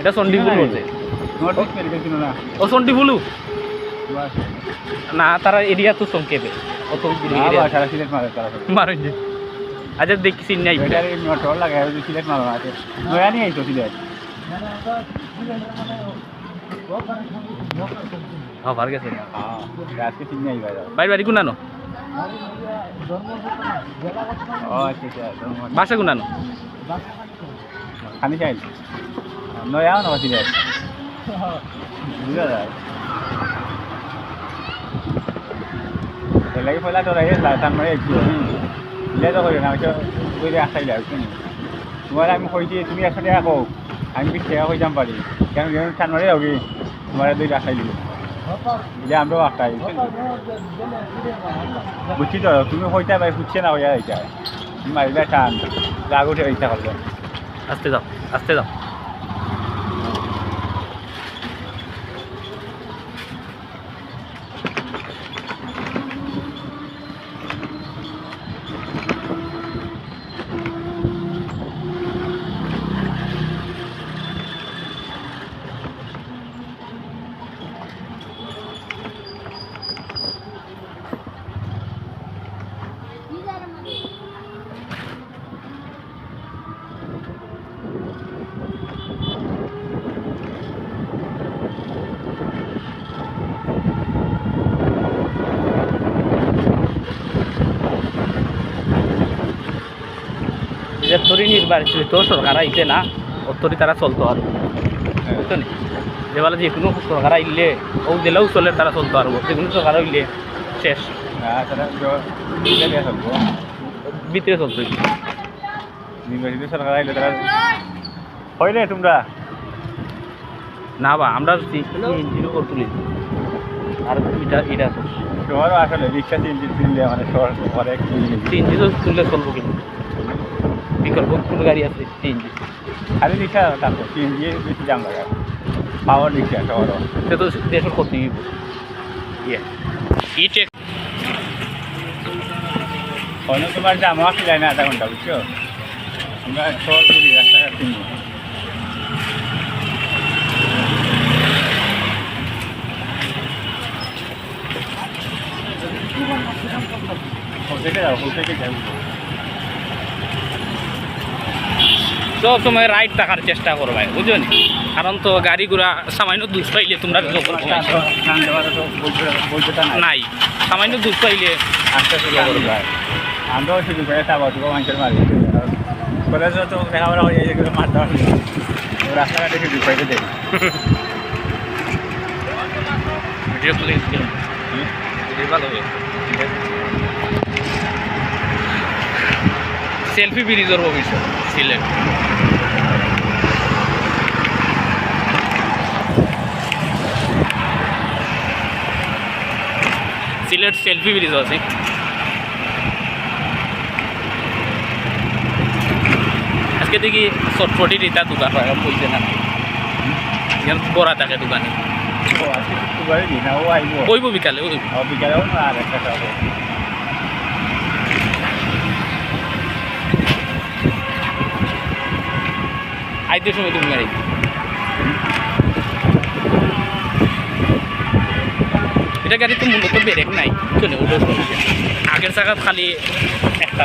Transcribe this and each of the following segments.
এটা চণ্ডীপুর বলছে north medical ছিল না ও চণ্ডীপুলু না তারা এরিয়া তো সংক্ষেপে অত সারা সিলেট মারে তারা মারেন যে আচ্ছা দেখছি নাই টল লাগে সিলেট মারো আছে নয়া নিয়ে আইতো সিলেট ভার গেছে আজকে চিনি আই ভাই ভাই বাড়ি কোনানো ও আচ্ছা বাসা কোনানো খালি চাইল নয়া না সিলেট বুঝা যায় lagi pula tu raya selatan mereka dia tu kau nak macam tu dia asal dia tu ni semua orang kau ini tu dia asal dia aku kami bisa kau jam balik yang dia selatan mereka lagi semua tu dia asal dia dia ambil waktu itu buci tu tu kau itu baik buci nak ya itu mai betan lagu dia itu kalau aste jao যে তরি নির্বাচিত তো সরকার আইছে না অতরি তারা চলতো আর বুঝছেন যে বলে যে কোনো সরকার আইলে ও দিলেও চলে তারা চলতো আর যে কোনো সরকার হইলে শেষ ভিতরে চলতো নির্বাচিত সরকার আইলে তারা হয় না তোমরা না বা আমরা ইঞ্জিনও করে তুলি আর এটা তো তোমারও আসলে রিক্সা ইঞ্জিন তুললে মানে শহর অনেক ইঞ্জিন তুললে চলবো কিন্তু বিকল্প কোনো গাড়ি আছে সিএনজি খালি রিক্সা থাকতো সিএনজি বেশি দাম লাগে পাওয়ার রিক্সা শহর সে তো দেশের ক্ষতি ইটেক অনেক তোমার দাম আসে যায় না আধা ঘন্টা বুঝছো আমরা শহর করি রাস্তাঘাট কিনি সব সময় রাইট থাকার চেষ্টা করবে বুঝলেন কারণ তো গাড়ি ঘোড়া সামান্য দুধ পাইলে তোমরা নাই সামান্য দুধ পাইলে আস্তে করবে আমরাও শুধু করে চাবো তোকে মানুষের মারি করে তো দেখাবার হয়ে যায় যেগুলো মারতে পারবে রাস্তাঘাটে শুধু পাইতে দেয় ভালো হবে সেলফি ব্রিজের ভবিষ্যৎ সিলেট সিলেট সেলফি ব্রিজ আছে আজকে দেখি চটপটি রিতা দোকান বলছে না বড়া থাকে দোকানে ওইব বিকালে বিকালেও না আর একটা আইতে সময় তুমি গাড়ি এটা গাড়িতে মূলত ব্রেক নাই চলে ওটা আগের চাকা খালি একটা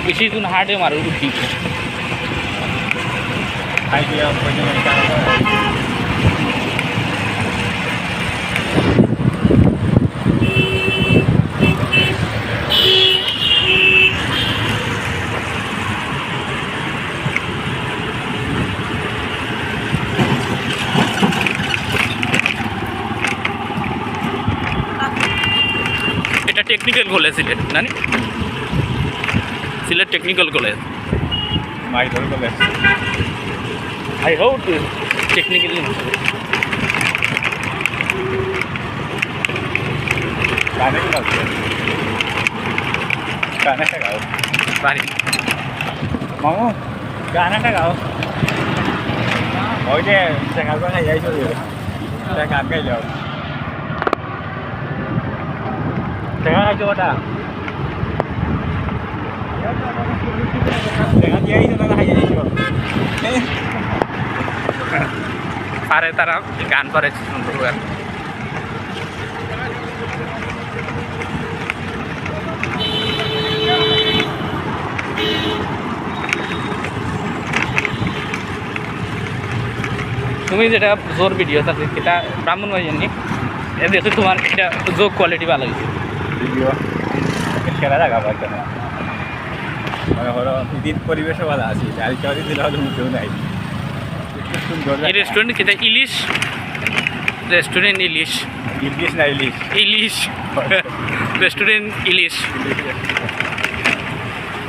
বেশি জন হার্ডে মারো উঠি এটা টেকনিক্যাল কলেজ সিলেট জানি সিলেট টেকনিক্যাল কলেজ মাইদর কলেজ আই হোপ টেকনিক্যাল গানে গাও গানেটা গাও পারি মামু গানেটা গাও ওই যে সকালবেলা খাই যাইছো গান গাই যাও দেখা খাইছো ওটা দেখা দিয়েই তো না খাই যাইছো পারে তারা গান পারে সুন্দর করে। তুমি যেটা জোর ভিডিও আছে সেটা ব্রাহ্মণ ভাই জানি এতে তোমার এটা যোগ কোয়ালিটি ভালো হয়েছে ভিডিও সেরা জায়গা পাইতো না মনে করো দিন পরিবেশও ভালো আছে আর কেউ দিলে হয়তো মুখেও নাই সুন্দর এই রেস্টুরেন্ট সেটা ইলিশ রেস্টুরেন্ট ইলিশ ইলিশ না ইলিশ ইলিশ রেস্টুরেন্ট ইলিশ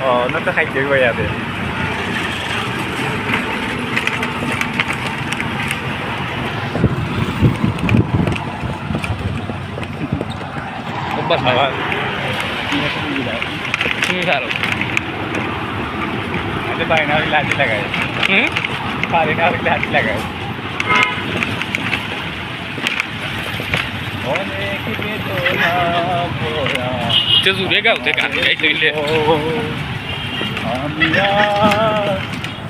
ও অন্য তো খাইতে হয়ে যাবে অভ্যাস নাই তুমি খারো এটা পারি না লাঠি লাগায় পারি না লাঠি লাগায় অনেক বেদনা ভরা জুড়ে গাওতে গান গাইতে হইলে আমি আর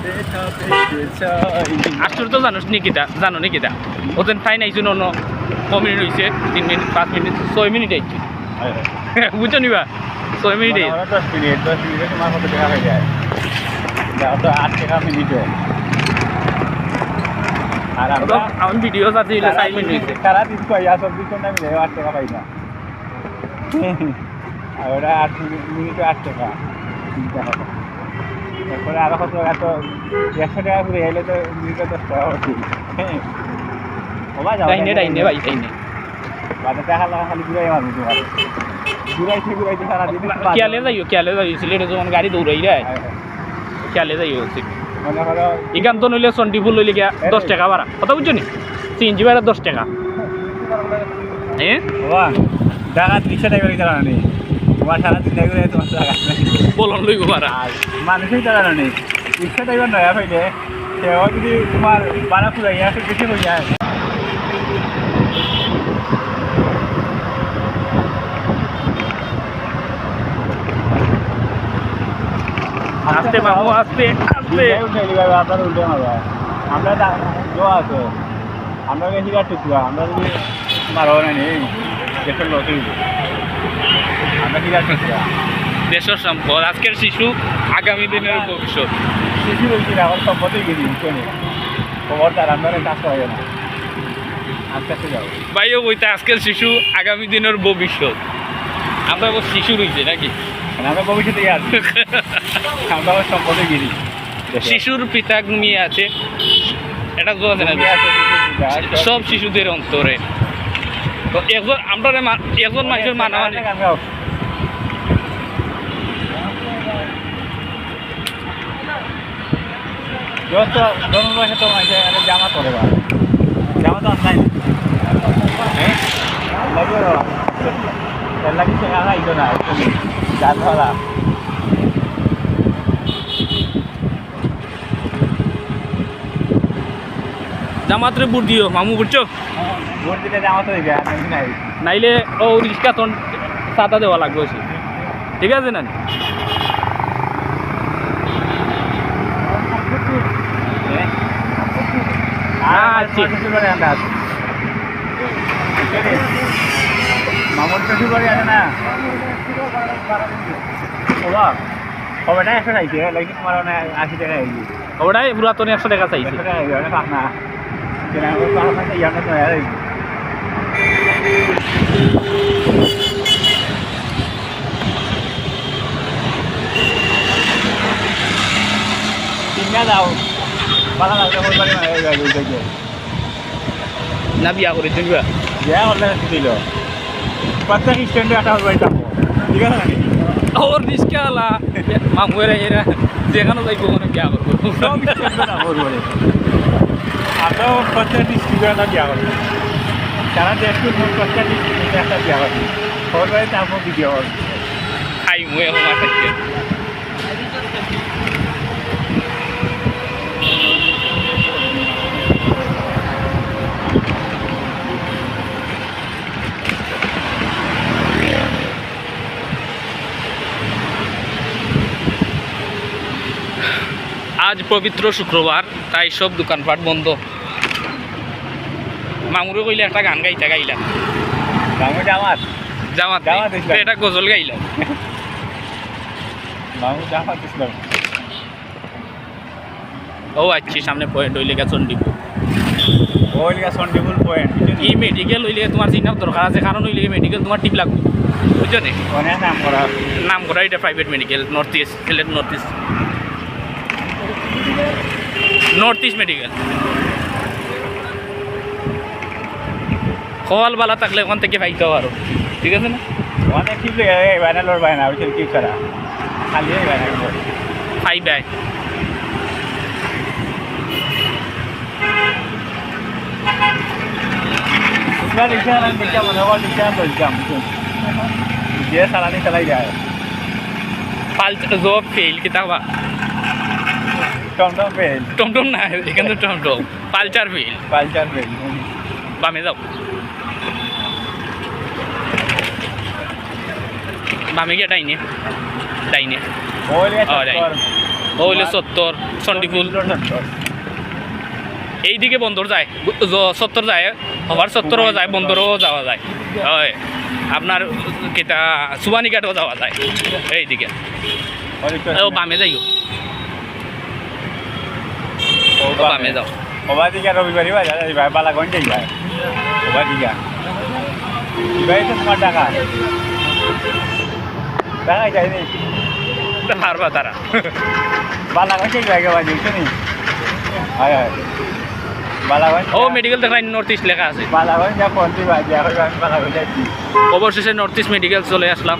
দেখা পেতে চাই আশ্চর্য জানোস নিকিতা জানো নিকিতা ওদের ফাইন আইসুন অন্য ক মিনিট হয়েছে 3 মিনিট 5 মিনিট 6 মিনিট আইছে বুঝছো নিবা 6 মিনিট 10 মিনিটে তোমার মতো দেখা হয়ে যায় যাও তো 8 টাকা মিনিটে আর আমরা আমি ভিডিও চাচ্ছি 6 মিনিট হয়েছে সারা দিন পাই আর 24 ঘন্টা মিলে 8 টাকা পাই না আর ওরা 8 মিনিটে 8 টাকা তারপরে আরো কত এত 100 টাকা করে এলে তো মিনিটে 10 টাকা হচ্ছে ডাইনে ডাইনে ভাই ডাইনে বাজার টাকা লাগা খালি ঘুরাই মারবো তোমার ঘুরাইতে সারাদিন কেয়ালে যাইও সিলেটে যখন গাড়ি দৌড়াই দেয় কেয়ালে যাইও মনে করো এখান তো নইলে চন্ডিপুর লইলে গিয়া 10 টাকা ভাড়া কথা বুঝছো নি সিএনজি ভাড়া 10 টাকা হ্যাঁ বাবা টাকা 300 টাকা করে চালানো নেই তোমার সারাদিন টাকা করে তোমার টাকা বলন লইব ভাড়া আর মানুষই চালানো নেই 300 টাকা নয়া পাইলে সেও যদি তোমার ভাড়া পুরাই আসে বেশি হয়ে যায় আস্তে মামু আস্তে আস্তে আপনার উল্টে মারবা আমরা জো আছে আমরা হিরা টুকরা আমরা যদি মারো না নেই দেশের লস হইব আমরা হিরা টুকরা দেশের সম্পদ আজকের শিশু আগামী দিনের ভবিষ্যৎ শিশু বলছি না আমার সম্পদেই গেছি শোনে খবর তার আপনার কাজ হয় না আস্তে আস্তে যাও ভাইও বইতে আজকের শিশু আগামী দিনের ভবিষ্যৎ আমরা আবার শিশু রয়েছে নাকি আমরা ভবিষ্যতে আছি আমরা আবার সম্পদে গেছি শিশুর পিতা ঘুমিয়ে আছে এটা তো আছে না সব শিশুদের অন্তরে তো একজন আমরা একজন মানুষের মানামানি জামা করে জামা তো আসলাই হ্যাঁ লাগিছে আইতো না গাছ ধরা জামাতরে বুট দিও মামু বুঝছো ভোট দিলে জামা তো নাই নাইলে ও রিক্সা তখন সাদা দেওয়া লাগবে ঠিক আছে না মামুর কিছু করে আছে না কবেটা 100 চাইছে লাগি তোমার 80 টাকা আইলি ওটাই পুরাতন 100 টাকা চাইছে 100 টাকা আইলি পাক না কেন ও পাক না ইয়াটা তো আইলি তিনটা দাও ভালো লাগবে বল পারি না বিয়া করে দিবা বিয়া হলে দিল প্রত্যেক স্ট্যান্ডে একটা হল বাড়িতে ঠিক আছে নাকি ওর রিক্সা আলা মামু এরা যেখানে যাইব ওখানে বিয়া করবো সব স্ট্যান্ডে না বলবো আমরা প্রত্যেক ডিস্ট্রিক্টে বিয়া করবো সারা দেশকে প্রত্যেক ডিস্ট্রিক্টে একটা বিয়া করবো হল বাড়িতে আমার ভিডিও হল খাই মুয়ে আমার খাইতে আজ পবিত্র শুক্রবার, তাই সব দোকানপাট বন্ধ। মামুরে কইলে একটা গান গাইতা গাইলাম, মামু জামাত জামাত জামাত ইসলাম। এটা গজল গাইলাম। মামু জামাত ইসলাম। ও আচ্ছি সামনে পয়েন্ট হইলে গেছে চন্ডিপুর। ওই লিগা সন্ডিপুর পয়েন্ট এই মেডিকেল হইলে তোমার চিনার দরকার আছে, কারণ হইলে মেডিকেল তোমার টিপ লাগবে, বুঝছো নি? অনেক নাম করা নাম করা এটা private medical, north east, Sylhet north east, north east medical. খোয়াল বালা থাকলে ওখান থেকে পাইতে পারো, ঠিক আছে না? অনেক কি বাইনা লোর বাইনা ওই কি ছাড়া খালি বাইনা ফাই বাই उसका रिक्शा ना रिक्शा मनोहर रिक्शा तो रिक्शा ये सालानी चलाई जाए পাল জব ফেল কিতাবা टमटम पे টমটম না, এখানে তো টমটম পালচার ফেল। कल्चर पे বামে যাও, বামে গিয়ে ডাইনে ডাইনে बोल ये और आई। ও হইলে সত্তর চন্ডিপুর। এইদিকে বন্দর যায়, সত্তর যায়, হবার সত্তরও যায়, বন্দরও যাওয়া যায়। হয় আপনার কেটা সুবানিঘাটও যাওয়া যায় এইদিকে। ও বামে যাইও, ও বামে যাও। ওবা দিকে রবিবারই বাজার ভাই বালাগঞ্জ যাই ভাই ওবা দিকে ভাই তো তোমার টাকা টাকা যায়নি হারবা তারা। বালাগঞ্জ যাই ভাই বাজি শুনি হয় হয় বালাগঞ্জ ও মেডিকেল দেখাই নর্থ ইস্ট লেখা আছে। বালাগঞ্জ যা পন্থী বাজি এখন আমি বালাগঞ্জ যাচ্ছি অবশেষে নর্থ ইস্ট মেডিকেল চলে আসলাম।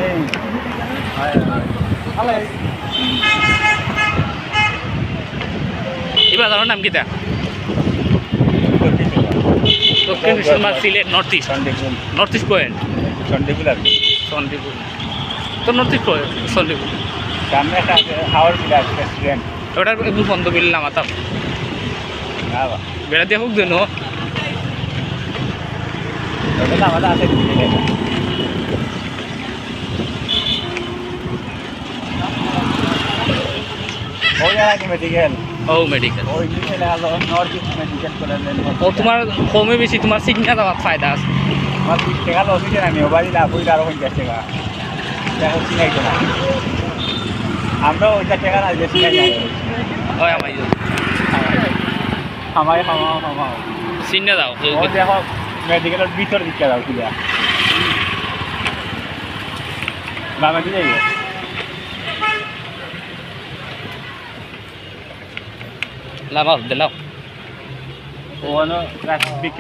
এই হয় হয় এই বাজারের নাম কিতা? দক্ষিণ মুসলমান Sylhet north east, Chandipur north east point Chandipur আর কি চন্ডিপুর তো নর্থ ইস্ট পয়েন্ট চন্ডিপুর। সামনে একটা আছে হাওড় বিরাট রেস্টুরেন্ট ওটার একটু বন্ধ বিল নামাতাম, না বা বেড়া দিয়ে হোক দেন। ওটা আমাদের আছে ওই জায়গায় মেডিকেল ও মেডিকেল। ওই নিচে হলো নর্থ ইস্ট মেডিকেল কলেজ ও তোমার কমে বেশি তোমার সিগনা দেওয়ার ফায়দা আছে। আমার 20 টাকা লস হয়েছে না ওবারই লাভ হইলে আরো 50 টাকা দেখো চিনাইতো না আমরা ওইটা টাকা না বেশি নাই হয় আমার আমায় হামা সিগনা দাও। ও দেখো মেডিকেলের ভিতর দিকে যাও কিলা বামে দিয়ে যাইও লাভ দিলাও। ও হলো ট্রাফিক